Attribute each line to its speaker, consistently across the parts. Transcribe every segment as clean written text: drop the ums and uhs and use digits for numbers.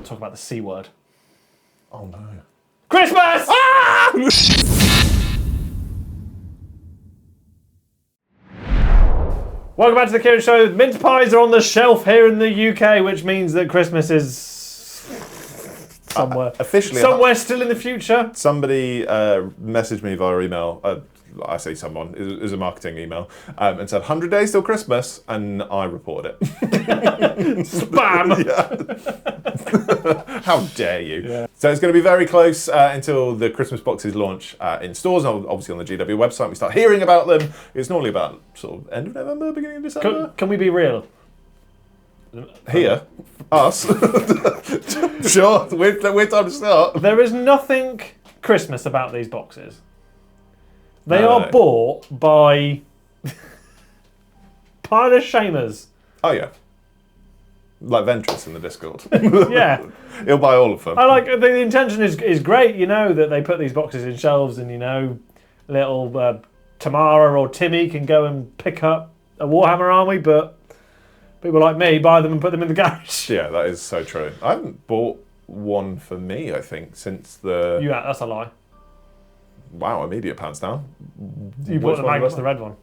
Speaker 1: talk about the C word.
Speaker 2: Oh no.
Speaker 1: Christmas! Ah! Welcome back to the Kieran Show. Mince pies are on the shelf here in the UK, which means that Christmas is somewhere.
Speaker 2: Officially.
Speaker 1: Somewhere still in the future.
Speaker 2: Somebody messaged me via email. I say someone, it was a marketing email, and said 100 days till Christmas, and I reported it.
Speaker 1: Spam!
Speaker 2: How dare you?
Speaker 1: Yeah.
Speaker 2: So it's going to be very close until the Christmas boxes launch in stores, and obviously on the GW website we start hearing about them. It's normally about sort of end of November, beginning of December.
Speaker 1: Can we be real?
Speaker 2: Here? Us? Sure, we're time to start.
Speaker 1: There is nothing Christmas about these boxes. They are bought by pile of shamers.
Speaker 2: Oh yeah. Like Ventress in the Discord.
Speaker 1: Yeah.
Speaker 2: He'll buy all of them.
Speaker 1: I like the intention is great, you know, that they put these boxes in shelves and, you know, little Tamara or Timmy can go and pick up a Warhammer army, but people like me buy them and put them in the garage.
Speaker 2: Yeah, that is so true. I haven't bought one for me, I think, since the...
Speaker 1: That's a lie.
Speaker 2: Wow, immediate pants down.
Speaker 1: You bought the Magnus, the red one.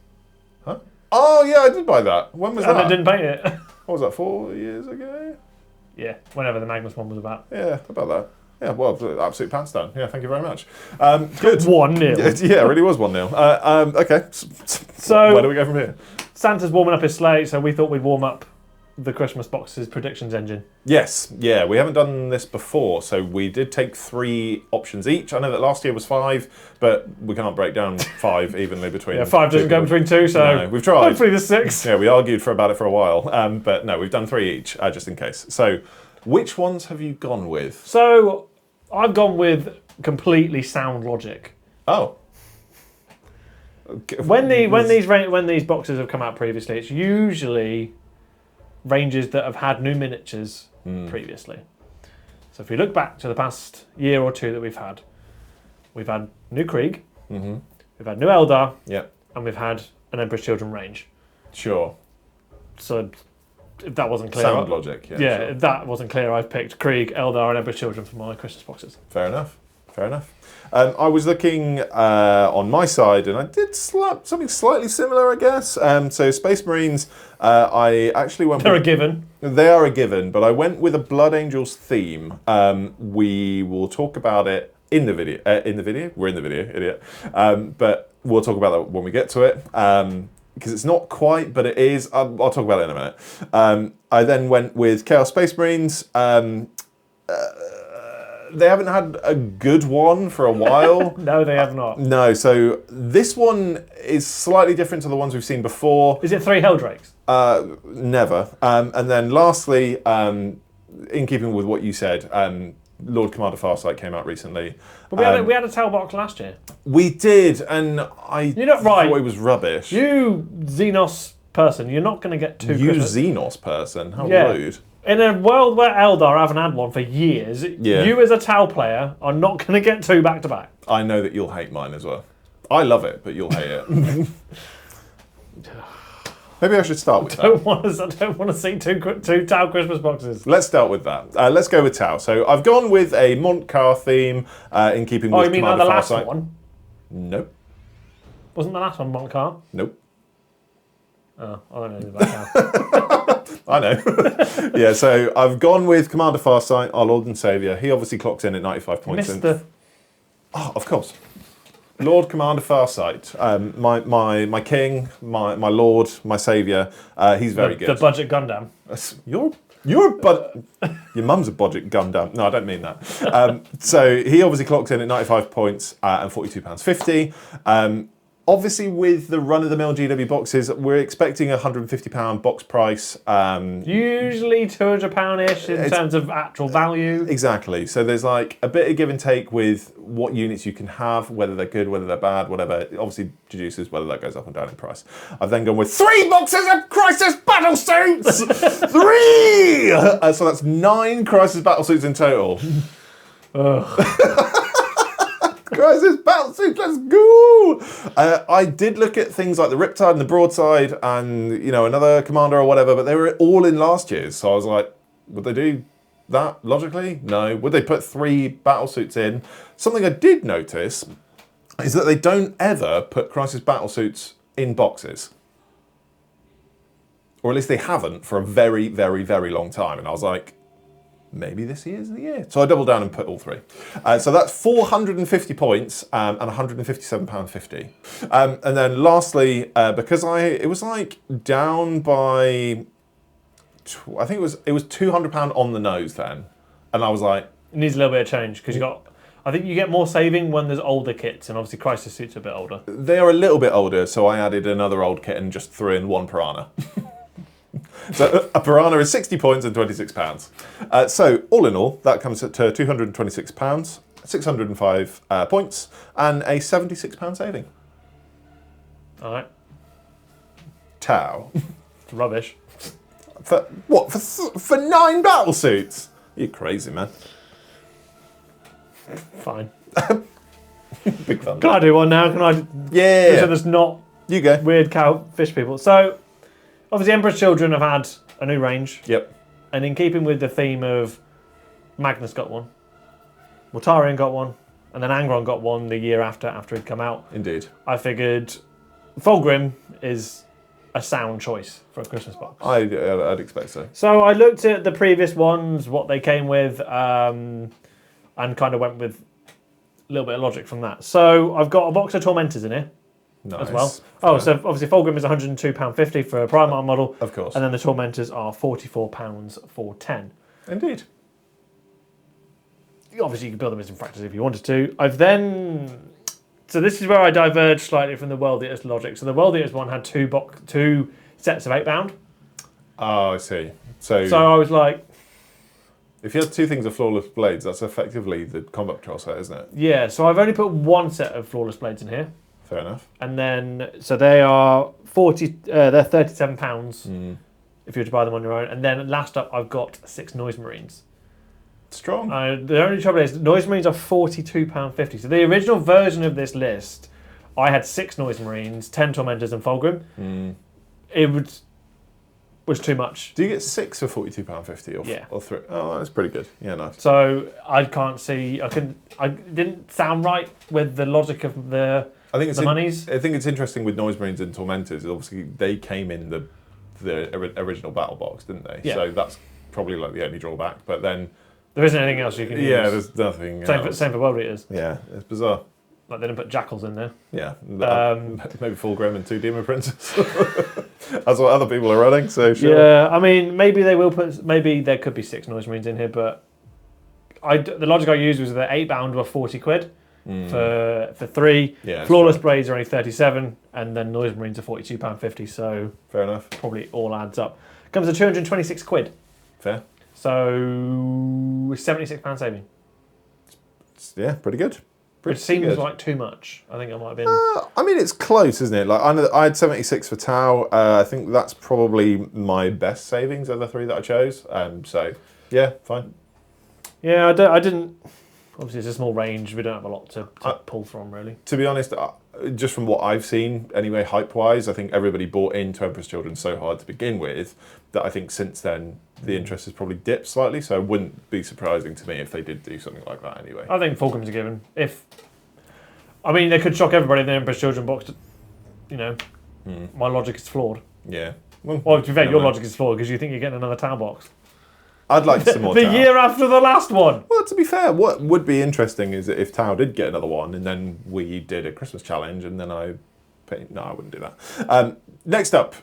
Speaker 2: Huh? Oh, yeah, I did buy that. When was that?
Speaker 1: And I didn't paint it.
Speaker 2: What was that, 4 years ago?
Speaker 1: Yeah, whenever the Magnus one was about.
Speaker 2: Yeah, about that. Yeah, well, absolute pants down. Yeah, thank you very much. Good.
Speaker 1: 1-0.
Speaker 2: Yeah, it really was 1-0. Okay,
Speaker 1: so
Speaker 2: where do we go from here?
Speaker 1: Santa's warming up his sleigh, so we thought we'd warm up the Christmas boxes predictions engine.
Speaker 2: Yes, yeah, we haven't done this before, so we did take 3 options each. I know that last year was 5, but we can't break down 5 evenly between.
Speaker 1: Yeah, 5 doesn't go between 2, so
Speaker 2: no, we've tried.
Speaker 1: Hopefully there's 6.
Speaker 2: Yeah, we argued about it for a while, but no, we've done 3 each, just in case. So, which ones have you gone with?
Speaker 1: So, I've gone with completely sound logic.
Speaker 2: Oh.
Speaker 1: When these boxes have come out previously, it's usually ranges that have had new miniatures previously. So if we look back to the past year or 2 that we've had new Krieg, we've had new Eldar, and we've had an Emperor's Children range.
Speaker 2: Sure.
Speaker 1: So if that wasn't clear,
Speaker 2: sound logic. Yeah, sure.
Speaker 1: If that wasn't clear, I've picked Krieg, Eldar, and Emperor's Children for my Christmas boxes.
Speaker 2: Fair enough. Fair enough. I was looking on my side, and I did slap something slightly similar, I guess. So Space Marines, I actually went.
Speaker 1: They're a given.
Speaker 2: They are a given, but I went with a Blood Angels theme. We will talk about it in the video. We're in the video, idiot. But we'll talk about that when we get to it. Because it's not quite, but it is. I'll talk about it in a minute. I then went with Chaos Space Marines. They haven't had a good one for a while.
Speaker 1: No, they have not.
Speaker 2: No, so this one is slightly different to the ones we've seen before.
Speaker 1: Is it 3 Helldrakes?
Speaker 2: Never. And then lastly, in keeping with what you said, Lord Commander Farsight came out recently.
Speaker 1: But we had a tail box last year.
Speaker 2: We did, and
Speaker 1: You're not right.
Speaker 2: thought it was rubbish.
Speaker 1: You Xenos person, you're not going to get 2
Speaker 2: You
Speaker 1: Christmas.
Speaker 2: Xenos person, how rude.
Speaker 1: In a world where Eldar haven't had one for years, you as a Tau player are not going to get 2 back to back.
Speaker 2: I know that you'll hate mine as well. I love it, but you'll hate it. Maybe I should start with that.
Speaker 1: I don't want to see two Tau Christmas boxes.
Speaker 2: Let's start with that. Let's go with Tau. So I've gone with a Montcar theme in keeping with
Speaker 1: Oh, you mean like the last
Speaker 2: Farsight.
Speaker 1: one?
Speaker 2: Nope.
Speaker 1: Wasn't the last one Montcar?
Speaker 2: Nope.
Speaker 1: Oh, I don't know anything about Tau.
Speaker 2: I know. Yeah, so I've gone with Commander Farsight, our Lord and Saviour. He obviously clocked in at 95 points.
Speaker 1: Missed the...
Speaker 2: Oh, of course. Lord Commander Farsight, my king, my lord, my saviour. He's very good.
Speaker 1: The budget Gundam.
Speaker 2: Your mum's a budget Gundam. No, I don't mean that. So he obviously clocked in at 95 points and £42.50. Obviously, with the run-of-the-mill GW boxes, we're expecting a £150 box price.
Speaker 1: Usually £200-ish in terms of actual value.
Speaker 2: Exactly. So there's like a bit of give and take with what units you can have, whether they're good, whether they're bad, whatever. It obviously deduces whether that goes up and down in price. I've then gone with 3 boxes of Crisis battle suits! 3! So that's 9 Crisis battle suits in total. Crisis battle suits, let's go! I did look at things like the Riptide and the Broadside and, you know, another commander or whatever, but they were all in last year's. So I was like, would they do that logically? No. Would they put 3 battle suits in? Something I did notice is that they don't ever put Crisis battle suits in boxes. Or at least they haven't for a very, very, very long time. And I was like, maybe this year's the year. So I doubled down and put all 3. So that's 450 points and £157.50. And then lastly, because it was like down by, I think it was £200 on the nose then. And I was like,
Speaker 1: It needs a little bit of change because I think you get more saving when there's older kits, and obviously Crisis suits are a bit older.
Speaker 2: they are a little bit older, so I added another old kit and just threw in 1 Piranha. So a Piranha is 60 points and £26. So all in all, that comes to £226, 605 points, and a £76 saving.
Speaker 1: All right.
Speaker 2: Tau.
Speaker 1: It's rubbish.
Speaker 2: For what? For 9 battle suits? You're crazy, man.
Speaker 1: Fine.
Speaker 2: Big fun.
Speaker 1: Can I do one now? Can I?
Speaker 2: Yeah.
Speaker 1: So there's not
Speaker 2: You go.
Speaker 1: weird cow fish people. So obviously Emperor's Children have had a new range.
Speaker 2: Yep.
Speaker 1: And in keeping with the theme of Magnus got one, Mortarion got one, and then Angron got one the year after he'd come out,
Speaker 2: Indeed.
Speaker 1: I figured Fulgrim is a sound choice for a Christmas box.
Speaker 2: I'd expect so.
Speaker 1: So I looked at the previous ones, what they came with, and kind of went with a little bit of logic from that. So I've got a box of Tormentors in here
Speaker 2: Nice.
Speaker 1: as well. Oh, so obviously Fulgrim is £102.50 for a Primarch model.
Speaker 2: Of course.
Speaker 1: And then the Tormentors are £44 for 10.
Speaker 2: Indeed.
Speaker 1: Obviously you can build them as infractors if you wanted to. So this is where I diverged slightly from the World Eaters logic. So the World Eaters one had 2 sets of 8 bound.
Speaker 2: Oh, I see. So
Speaker 1: So I was like,
Speaker 2: if you had 2 things of Flawless Blades, that's effectively the combat patrol set, isn't it?
Speaker 1: yeah. So I've only put 1 set of Flawless Blades in here.
Speaker 2: Fair enough.
Speaker 1: And then, so they are they're £37 if you were to buy them on your own. And then last up, I've got 6 Noise Marines.
Speaker 2: Strong.
Speaker 1: The only trouble is, Noise Marines are £42.50. So the original version of this list, I had 6 Noise Marines, 10 Tormentors and Fulgrim. It was too much.
Speaker 2: Do you get 6 for £42.50 or 3? Oh, that's pretty good. Yeah, nice.
Speaker 1: So I can't see, I didn't sound right with the logic of the monies.
Speaker 2: I think it's interesting with Noise Marines and Tormentors. Obviously, they came in the original battle box, didn't they?
Speaker 1: Yeah.
Speaker 2: So that's probably like the only drawback. But then
Speaker 1: There isn't anything else you can use.
Speaker 2: yeah, there's nothing.
Speaker 1: Same for World Eaters.
Speaker 2: Yeah, it's bizarre.
Speaker 1: Like they didn't put Jackals in there.
Speaker 2: Yeah, maybe Fulgrim and 2 Demon Princes. That's what other people are running. So sure.
Speaker 1: Yeah, I mean, maybe they will put. Maybe there could be 6 Noise Marines in here, but the logic I used was that 8 bound were £40 for 3.
Speaker 2: Yeah,
Speaker 1: Flawless Blades are only 37, and then Noise Marines are £42.50. So
Speaker 2: fair enough.
Speaker 1: probably all adds up. Comes to £226.
Speaker 2: Fair.
Speaker 1: So £76 saving.
Speaker 2: Yeah, pretty good.
Speaker 1: Which seems like too much. I think I might have been.
Speaker 2: I mean, it's close, isn't it? Like I had 76 for Tau. I think that's probably my best savings of the 3 that I chose. So yeah, fine.
Speaker 1: Yeah, I didn't. Obviously, it's a small range. We don't have a lot to pull from, really.
Speaker 2: To be honest, just from what I've seen, anyway, hype-wise, I think everybody bought into Emperor's Children so hard to begin with that I think since then the interest has probably dipped slightly. So it wouldn't be surprising to me if they did do something like that anyway.
Speaker 1: I think Fulgrim's a given. I mean, they could shock everybody in the Emperor's Children box. My logic is flawed.
Speaker 2: Yeah.
Speaker 1: Well, to be fair, your logic is flawed because you think you're getting another Tau box.
Speaker 2: I'd like some more
Speaker 1: The
Speaker 2: Tau.
Speaker 1: year after the last one.
Speaker 2: Well, to be fair, what would be interesting is if Tau did get another one and then we did a Christmas challenge and then no, I wouldn't do that. Next up,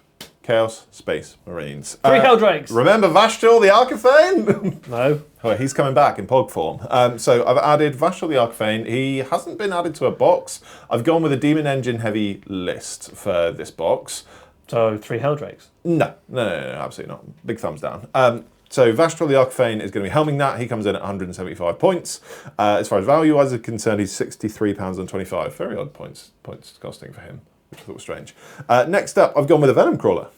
Speaker 2: Chaos Space Marines.
Speaker 1: 3 Helldrakes.
Speaker 2: Remember Vashtor the Arcaphane?
Speaker 1: No.
Speaker 2: Oh, he's coming back in Pog form. So I've added Vashtor the Arcaphane. He hasn't been added to a box. I've gone with a Demon Engine heavy list for this box.
Speaker 1: So 3 Helldrakes.
Speaker 2: No, absolutely not. Big thumbs down. So Vashtor the Arcaphane is going to be helming that. He comes in at 175 points. As far as value-wise is concerned, he's £63.25. Very odd points costing for him, which I thought was strange. Next up, I've gone with a Venom Crawler.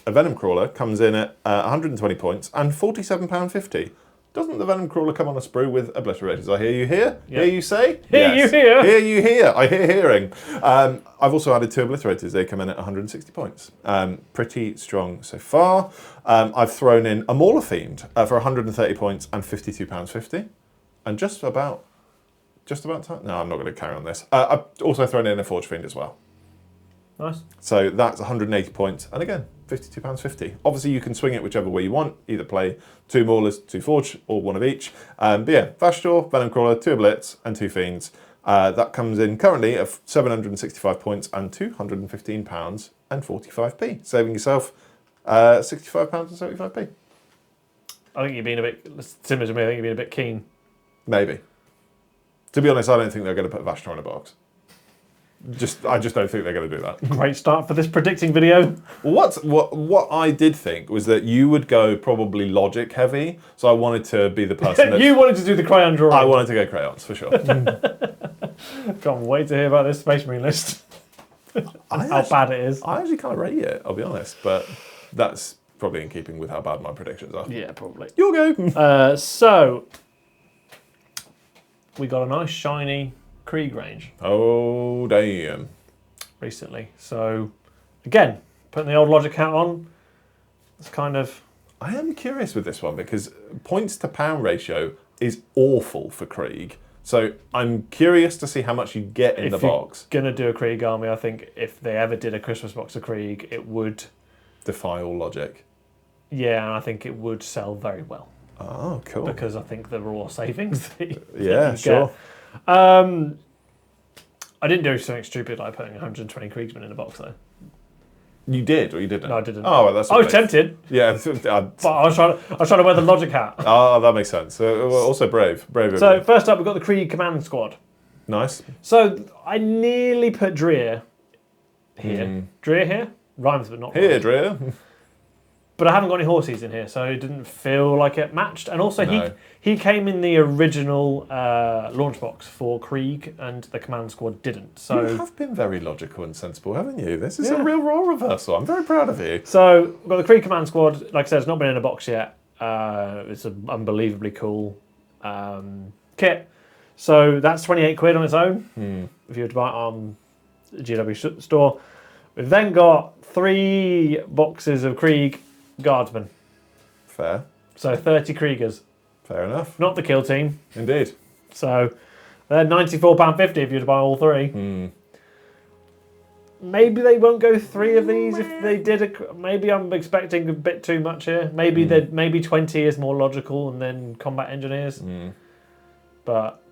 Speaker 2: A Venom Crawler comes in at 120 points and £47.50. Doesn't the Venom Crawler come on a sprue with obliterators? I hear you hear.
Speaker 1: Yep.
Speaker 2: Hear you say.
Speaker 1: Hear you hear.
Speaker 2: Hear you hear. I hear hearing. I've also added 2 obliterators. They come in at 160 points. Pretty strong so far. I've thrown in a Mauler themed for 130 points and £52.50, and just about time. No, I'm not going to carry on this. I've also thrown in a Forge Fiend as well.
Speaker 1: Nice.
Speaker 2: So that's 180 points, and again, £52.50. Obviously, you can swing it whichever way you want. Either play 2 Maulers, 2 Forge, or 1 of each. But yeah, Vashtor, Venom Crawler, 2 Blitz, and 2 Fiends. That comes in currently at 765 points and £215 and 45p, saving yourself £65 and 75p.
Speaker 1: I think you're being a bit similar to me. I think you're being a bit keen.
Speaker 2: Maybe. To be honest, I don't think they're going to put Vashtor in a box. I just don't think they're going to do that.
Speaker 1: Great start for this predicting video.
Speaker 2: What I did think was that you would go probably logic heavy, so I wanted to be the person that...
Speaker 1: You wanted to do the crayon drawing.
Speaker 2: I wanted to go crayons, for sure.
Speaker 1: Can't wait to hear about this Space Marine list. How bad it is.
Speaker 2: I actually kind of rate it, I'll be honest, but that's probably in keeping with how bad my predictions are.
Speaker 1: Yeah, probably.
Speaker 2: You'll go.
Speaker 1: So, we got a nice shiny Krieg range.
Speaker 2: Oh, damn.
Speaker 1: Recently. So, again, putting the old logic hat on, it's kind of...
Speaker 2: I am curious with this one because points to pound ratio is awful for Krieg. So I'm curious to see how much you get in the box.
Speaker 1: If you're going to do a Krieg army, I think if they ever did a Christmas box of Krieg, it would...
Speaker 2: defy all logic.
Speaker 1: Yeah, and I think it would sell very well.
Speaker 2: Oh, cool.
Speaker 1: Because I think there were all savings.
Speaker 2: Yeah, sure.
Speaker 1: I didn't do something stupid like putting 120 Kriegsmen in a box, though.
Speaker 2: You did, or you didn't?
Speaker 1: No, I didn't.
Speaker 2: Oh, well, that's.
Speaker 1: I was tempted.
Speaker 2: Yeah,
Speaker 1: but I was trying to wear the logic hat.
Speaker 2: Oh, that makes sense. Also brave.
Speaker 1: So first up, we've got the Krieg Command Squad.
Speaker 2: Nice.
Speaker 1: So I nearly put Dreer here. Dreer here? Rhymes, but not
Speaker 2: here,
Speaker 1: rhymes.
Speaker 2: Dreer.
Speaker 1: But I haven't got any horses in here, so it didn't feel like it matched. And also, he came in the original launch box for Krieg, and the Command Squad didn't. So
Speaker 2: you have been very logical and sensible, haven't you? This is a real role reversal. I'm very proud of you.
Speaker 1: So we've got the Krieg Command Squad. Like I said, it's not been in a box yet. It's an unbelievably cool kit. So that's 28 quid on its own, if you were to buy it on the GW store. We've then got 3 boxes of Krieg Guardsmen.
Speaker 2: Fair.
Speaker 1: So 30 Kriegers.
Speaker 2: Fair enough.
Speaker 1: Not the kill team.
Speaker 2: Indeed.
Speaker 1: So they're £94.50 if you were to buy all 3. Maybe they won't go 3 of these if they did. Maybe I'm expecting a bit too much here. Maybe 20 is more logical, and then combat engineers. But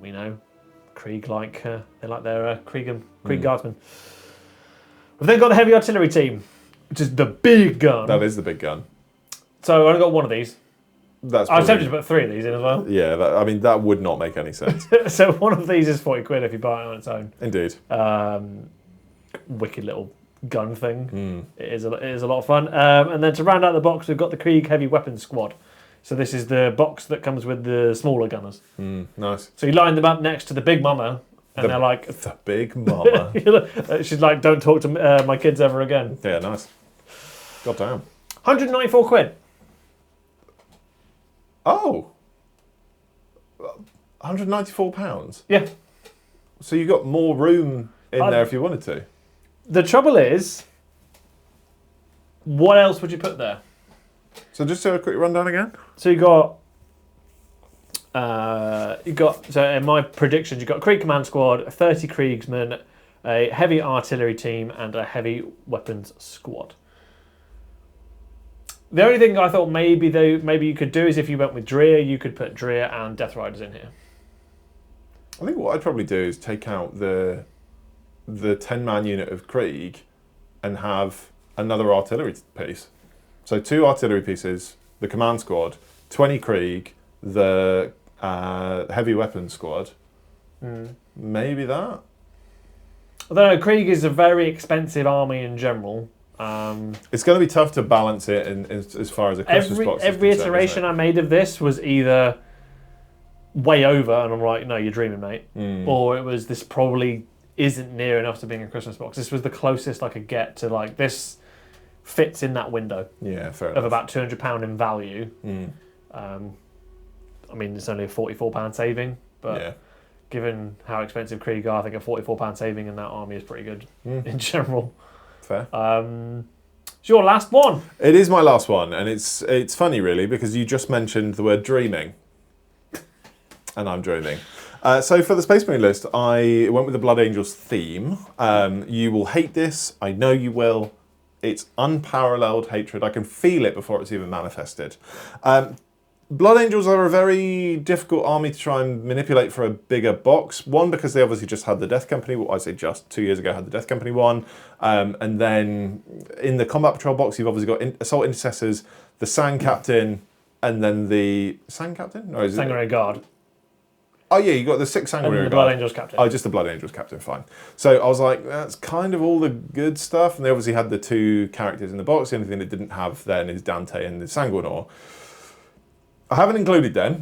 Speaker 1: we know Krieg they like their Krieg Guardsmen. We've then got the heavy artillery team, which is the big gun.
Speaker 2: That is the big gun.
Speaker 1: So I only got 1 of these.
Speaker 2: That's
Speaker 1: I was tempted to put 3 of these in as well.
Speaker 2: Yeah, that would not make any sense.
Speaker 1: So 1 of these is 40 quid if you buy it on its own.
Speaker 2: Indeed.
Speaker 1: Wicked little gun thing. It is a lot of fun. And then to round out the box, we've got the Krieg Heavy Weapons Squad. So this is the box that comes with the smaller gunners.
Speaker 2: Nice.
Speaker 1: So you line them up next to the big mama, and they're like...
Speaker 2: The big mama.
Speaker 1: She's like, don't talk to my kids ever again.
Speaker 2: Yeah, nice. God damn.
Speaker 1: 194 quid.
Speaker 2: Oh. £194?
Speaker 1: Yeah.
Speaker 2: So you got more room in there if you wanted to?
Speaker 1: The trouble is, what else would you put there?
Speaker 2: So just do a quick rundown again.
Speaker 1: So you got so in my predictions, you got Krieg Command Squad, 30 Kriegsmen, a heavy artillery team, and a heavy weapons squad. The only thing I thought maybe you could do is if you went with Dreer, you could put Dreer and Death Riders in here.
Speaker 2: I think what I'd probably do is take out the 10-man unit of Krieg and have another artillery piece. So 2 artillery pieces, the command squad, 20 Krieg, the heavy weapons squad. Maybe that?
Speaker 1: Although Krieg is a very expensive army in general.
Speaker 2: It's going to be tough to balance it as far as a Christmas box is
Speaker 1: Every
Speaker 2: concerned,
Speaker 1: iteration I made of this was either way over, and I'm like, no, you're dreaming, mate. Or it was, this probably isn't near enough to being a Christmas box. This was the closest I could get to, like, this fits in that window.
Speaker 2: Yeah, fair
Speaker 1: of
Speaker 2: enough.
Speaker 1: about £200 in value. I mean, it's only a £44 saving, but
Speaker 2: Yeah.
Speaker 1: given how expensive Krieg are, I think a £44 saving in that army is pretty good in general.
Speaker 2: Fair.
Speaker 1: It's your last one.
Speaker 2: It is my last one, and it's funny really because you just mentioned the word dreaming, and I'm dreaming. So for the Space Marine list, I went with the Blood Angels theme. You will hate this, I know you will. It's unparalleled hatred. I can feel it before it's even manifested. Blood Angels are a very difficult army to try and manipulate for a bigger box. One, because they obviously just had the Death Company, well, I say just 2 years ago had the Death Company one. And then in the Combat Patrol box, you've obviously got Assault Intercessors, the Sang Captain, and then the... Sang Captain? No, is it?
Speaker 1: Sanguinary Guard.
Speaker 2: Oh yeah, you got the 6 Sanguinary
Speaker 1: And the
Speaker 2: Guard.
Speaker 1: Blood Angels Captain.
Speaker 2: Oh, just the Blood Angels Captain, fine. So I was like, that's kind of all the good stuff. And they obviously had the 2 characters in the box. The only thing it didn't have then is Dante and the Sanguinor. I haven't included them.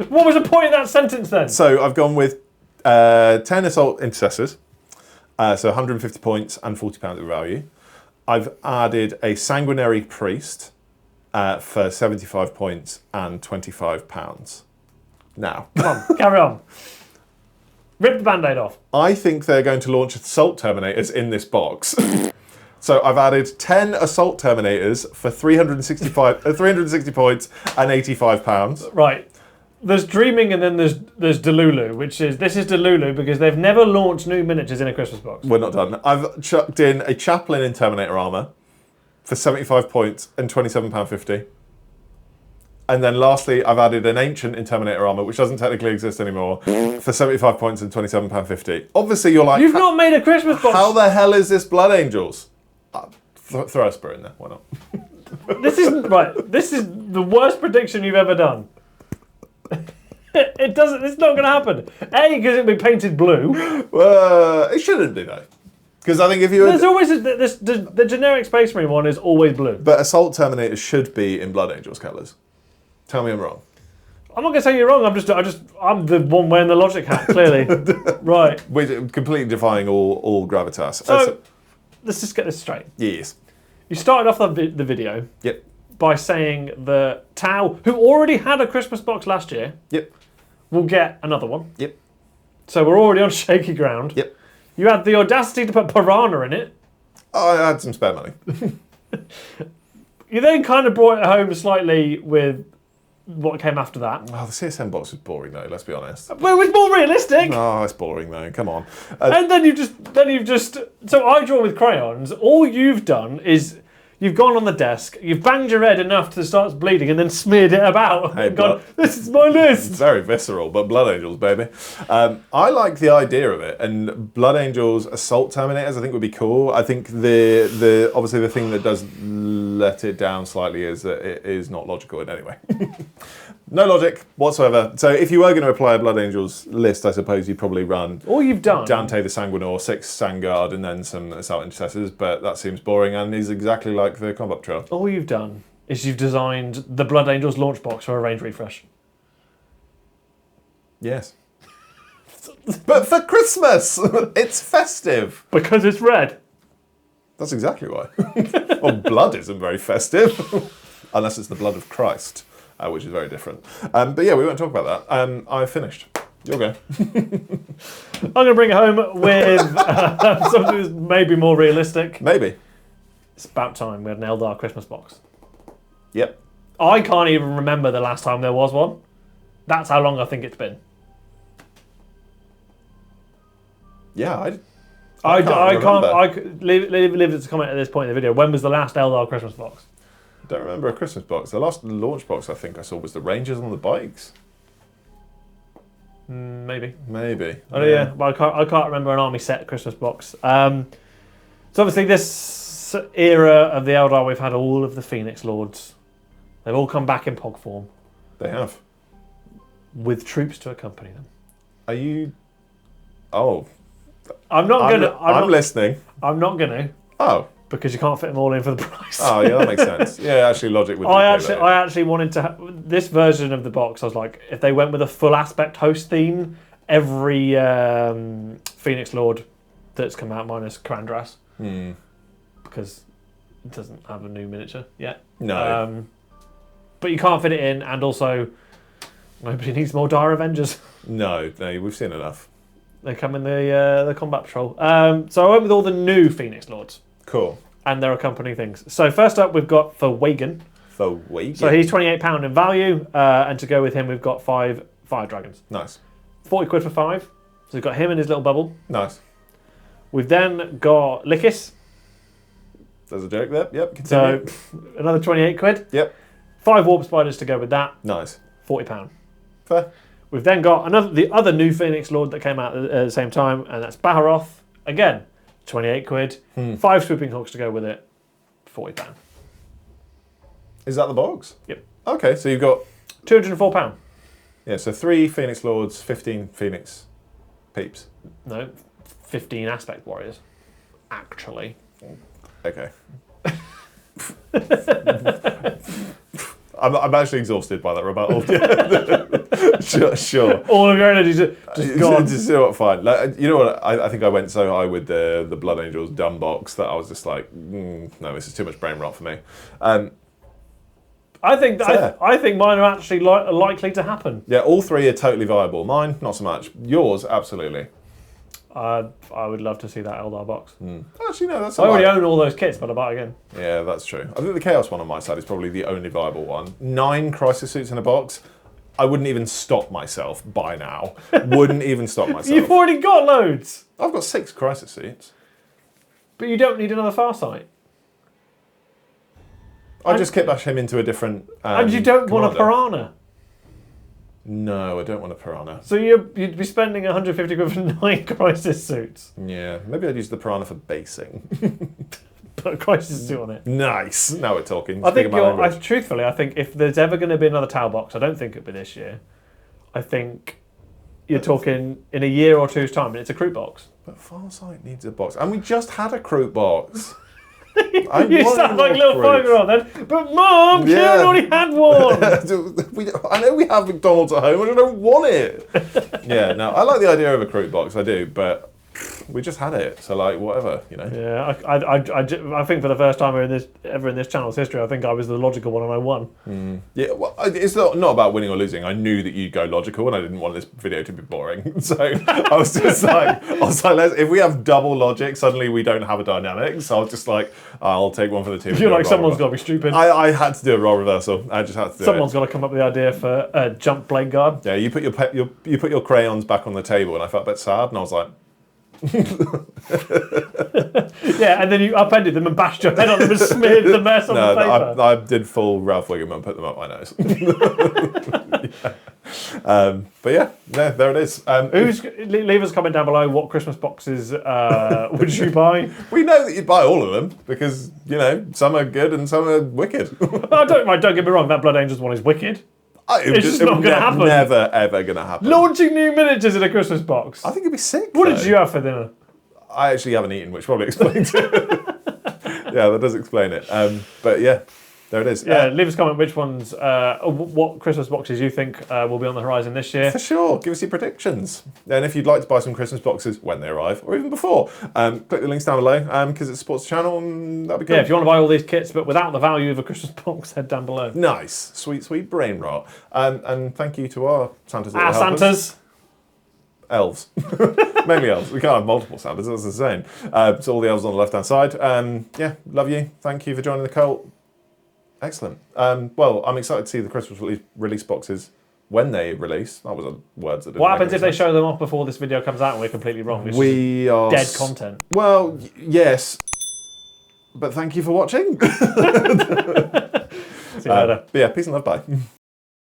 Speaker 1: What was the point of that sentence then?
Speaker 2: So I've gone with 10 Assault Intercessors, so 150 points and £40 of value. I've added a Sanguinary Priest for 75 points and £25. Now,
Speaker 1: Come on, carry on. Rip the Band-Aid off.
Speaker 2: I think they're going to launch Assault Terminators in this box. So I've added 10 Assault Terminators for 360 points and £85.
Speaker 1: Right. There's Dreaming and then there's Delulu, this is Delulu because they've never launched new miniatures in a Christmas box.
Speaker 2: We're not done. I've chucked in a Chaplain in Terminator armour for 75 points and £27.50. And then lastly, I've added an Ancient in Terminator armour, which doesn't technically exist anymore, for 75 points and £27.50. Obviously, you're like...
Speaker 1: You've not made a Christmas box!
Speaker 2: How the hell is this Blood Angels? Throw a spur in there, why not?
Speaker 1: This isn't... Right, this is the worst prediction you've ever done. It's not going to happen. A, because it'll be painted blue.
Speaker 2: It shouldn't be, though. Because I think if you...
Speaker 1: There's always... The generic Space Marine one is always blue.
Speaker 2: But Assault Terminators should be in Blood Angels colours. Tell me I'm wrong.
Speaker 1: I'm not going to say you're wrong. I'm the one wearing the logic hat, clearly. Right.
Speaker 2: We're completely defying all gravitas.
Speaker 1: So, let's just get this straight.
Speaker 2: Yes.
Speaker 1: You started off the video
Speaker 2: Yep.
Speaker 1: by saying that Tau, who already had a Christmas box last year,
Speaker 2: Yep.
Speaker 1: will get another one.
Speaker 2: Yep.
Speaker 1: So we're already on shaky ground.
Speaker 2: Yep.
Speaker 1: You had the audacity to put Piranha in it.
Speaker 2: Oh, I had some spare money.
Speaker 1: You then kind of brought it home slightly with what came after that.
Speaker 2: Oh, the CSM box was boring though, let's be honest.
Speaker 1: Well, it was more realistic.
Speaker 2: Oh, it's boring though, come on.
Speaker 1: And then you've just... So I draw with crayons. All you've done is you've gone on the desk, you've banged your head enough to start bleeding and then smeared it about.
Speaker 2: Hey,
Speaker 1: and gone, this is my list.
Speaker 2: It's very visceral, but Blood Angels, baby. I like the idea of it, and Blood Angels Assault Terminators I think would be cool. I think the obviously the thing that does let it down slightly is that it is not logical in any way. No logic whatsoever. So if you were going to apply a Blood Angels list, I suppose you'd probably run
Speaker 1: All you've done...
Speaker 2: Dante the Sanguinor, 6 Sangard, and then some Assault Intercessors, but that seems boring and is exactly like the Combat Patrol.
Speaker 1: All you've done is you've designed the Blood Angels launch box for a range refresh.
Speaker 2: Yes. But for Christmas! It's festive!
Speaker 1: Because it's red.
Speaker 2: That's exactly why. Well, blood isn't very festive. Unless it's the blood of Christ, which is very different. But yeah, we won't talk about that. I finished. You'll go.
Speaker 1: I'm going to bring it home with something that's maybe more realistic.
Speaker 2: Maybe.
Speaker 1: It's about time we had an Eldar Christmas box.
Speaker 2: Yep.
Speaker 1: I can't even remember the last time there was one. That's how long I think it's been.
Speaker 2: Yeah,
Speaker 1: I
Speaker 2: remember.
Speaker 1: can't. Leave it to comment at this point in the video. When was the last Eldar Christmas box?
Speaker 2: I don't remember a Christmas box. The last launch box I think I saw was the Rangers on the bikes.
Speaker 1: Maybe.
Speaker 2: Maybe.
Speaker 1: Oh yeah, but I can't remember an army set Christmas box. So obviously this era of the Eldar, we've had all of the Phoenix Lords. They've all come back in POG form.
Speaker 2: They have.
Speaker 1: With troops to accompany them.
Speaker 2: Are you... Oh.
Speaker 1: I'm
Speaker 2: listening.
Speaker 1: I'm not gonna.
Speaker 2: Oh.
Speaker 1: Because you can't fit them all in for the price.
Speaker 2: Oh yeah, that makes sense. Yeah, actually logic would be
Speaker 1: I actually wanted to... this version of the box, I was like, if they went with a full aspect host theme, every Phoenix Lord that's come out minus Karandras. Because it doesn't have a new miniature yet.
Speaker 2: No.
Speaker 1: but you can't fit it in, and also nobody needs more Dire Avengers.
Speaker 2: No, we've seen enough.
Speaker 1: They come in the combat patrol. So I went with all the new Phoenix Lords.
Speaker 2: Cool.
Speaker 1: And their accompanying things. So first up, we've got for Wagon.
Speaker 2: For Wagon.
Speaker 1: So he's £28 in value, and to go with him, we've got 5 fire dragons.
Speaker 2: Nice.
Speaker 1: 40 quid for 5. So we've got him in his little bubble.
Speaker 2: Nice.
Speaker 1: We've then got Lickis.
Speaker 2: There's a joke there. Yep. Continue.
Speaker 1: So another 28 quid.
Speaker 2: Yep.
Speaker 1: 5 warp spiders to go with that.
Speaker 2: Nice.
Speaker 1: £40.
Speaker 2: Fair.
Speaker 1: We've then got the other new Phoenix Lord that came out at the same time, and that's Baharoth. Again, 28 quid. 5 swooping hawks to go with it. £40.
Speaker 2: Is that the box?
Speaker 1: Yep.
Speaker 2: Okay, so you've got
Speaker 1: £204.
Speaker 2: Yeah, so 3 Phoenix Lords, 15 Phoenix Peeps.
Speaker 1: No, 15 Aspect Warriors. Actually.
Speaker 2: Okay. I'm actually exhausted by that rebuttal. Sure.
Speaker 1: All of your energy just gone.
Speaker 2: Just, you know what, fine. Like, you know what? I think I went so high with the Blood Angels dumb box that I was just like, no, this is too much brain rot for me.
Speaker 1: I think mine are actually likely to happen.
Speaker 2: Yeah, all 3 are totally viable. Mine, not so much. Yours, absolutely.
Speaker 1: I would love to see that Eldar box.
Speaker 2: Actually, no, that's
Speaker 1: I already own all those kits, but I'll buy it again.
Speaker 2: Yeah, that's true. I think the Chaos one on my side is probably the only viable one. 9 Crisis Suits in a box. I wouldn't even stop myself by now. Wouldn't even stop myself.
Speaker 1: You've already got loads.
Speaker 2: I've got 6 Crisis Suits.
Speaker 1: But you don't need another Farsight.
Speaker 2: I just kit bash him into a different.
Speaker 1: And you don't want a
Speaker 2: commander.
Speaker 1: Piranha.
Speaker 2: No, I don't want a Piranha.
Speaker 1: So you'd be spending 150 quid for 9 Crisis Suits.
Speaker 2: Yeah, maybe I'd use the Piranha for basing.
Speaker 1: Put a Crisis Suit on it.
Speaker 2: Nice. Now we're talking.
Speaker 1: Truthfully, I think if there's ever going to be another Tau box, I don't think it'll be this year. I think you're talking in a year or two's time, and it's a Kroot box.
Speaker 2: But Farsight needs a box, and we just had a Kroot box.
Speaker 1: You sound like a little 5-year-old then. But Mum, Kieran already had one.
Speaker 2: I know we have McDonald's at home, and I don't want it. Yeah, no, I like the idea of a Kroot box, I do, but we just had it, so like whatever, you know.
Speaker 1: Yeah, I think for the first time ever in this channel's history, I think I was the logical one and I won.
Speaker 2: Yeah, well, it's not about winning or losing. I knew that you'd go logical, and I didn't want this video to be boring. So I was just like, if we have double logic, suddenly we don't have a dynamic. So I was just like, I'll take one for the team.
Speaker 1: You're like, someone's got to be stupid.
Speaker 2: I had to do a role reversal. I just had to do
Speaker 1: Someone's got to come up with the idea for a jump blade guard.
Speaker 2: Yeah, you put your crayons back on the table, and I felt a bit sad, and I was like.
Speaker 1: Yeah, and then you upended them and bashed your head on them and smeared the mess on the paper.
Speaker 2: I did full Ralph Wiggum and put them up my nose. But yeah, there it is.
Speaker 1: Leave us a comment down below what Christmas boxes would you buy.
Speaker 2: We know that you'd buy all of them because, you know, some are good and some are wicked.
Speaker 1: Don't get me wrong, that Blood Angels one is wicked.
Speaker 2: It's
Speaker 1: just not going to happen.
Speaker 2: Never, ever going to happen.
Speaker 1: Launching new miniatures in a Christmas box.
Speaker 2: I think it'd be sick.
Speaker 1: What did you have for dinner?
Speaker 2: I actually haven't eaten, which probably explains it. Yeah, that does explain it. But yeah, there it is.
Speaker 1: Yeah, leave us a comment which ones, what Christmas boxes you think will be on the horizon this year.
Speaker 2: For sure. Give us your predictions. And if you'd like to buy some Christmas boxes when they arrive, or even before, click the links down below because it supports the channel and that'd be good.
Speaker 1: Yeah, if you want to buy all these kits but without the value of a Christmas box, head down below.
Speaker 2: Nice. Sweet brain rot. And thank you to our Santas.
Speaker 1: Our Santas.
Speaker 2: Elves. Mainly elves. We can't have multiple Santas, that's insane. So all the elves on the left-hand side. Yeah, love you. Thank you for joining the cult. Excellent. Well, I'm excited to see the Christmas release boxes when they release. That was a words that didn't
Speaker 1: What
Speaker 2: make
Speaker 1: happens
Speaker 2: any
Speaker 1: if they
Speaker 2: sense.
Speaker 1: show them off before this video comes out and we're completely wrong?
Speaker 2: We are
Speaker 1: dead content.
Speaker 2: Well, yes. But thank you for watching.
Speaker 1: See you later.
Speaker 2: Yeah, peace and love. Bye.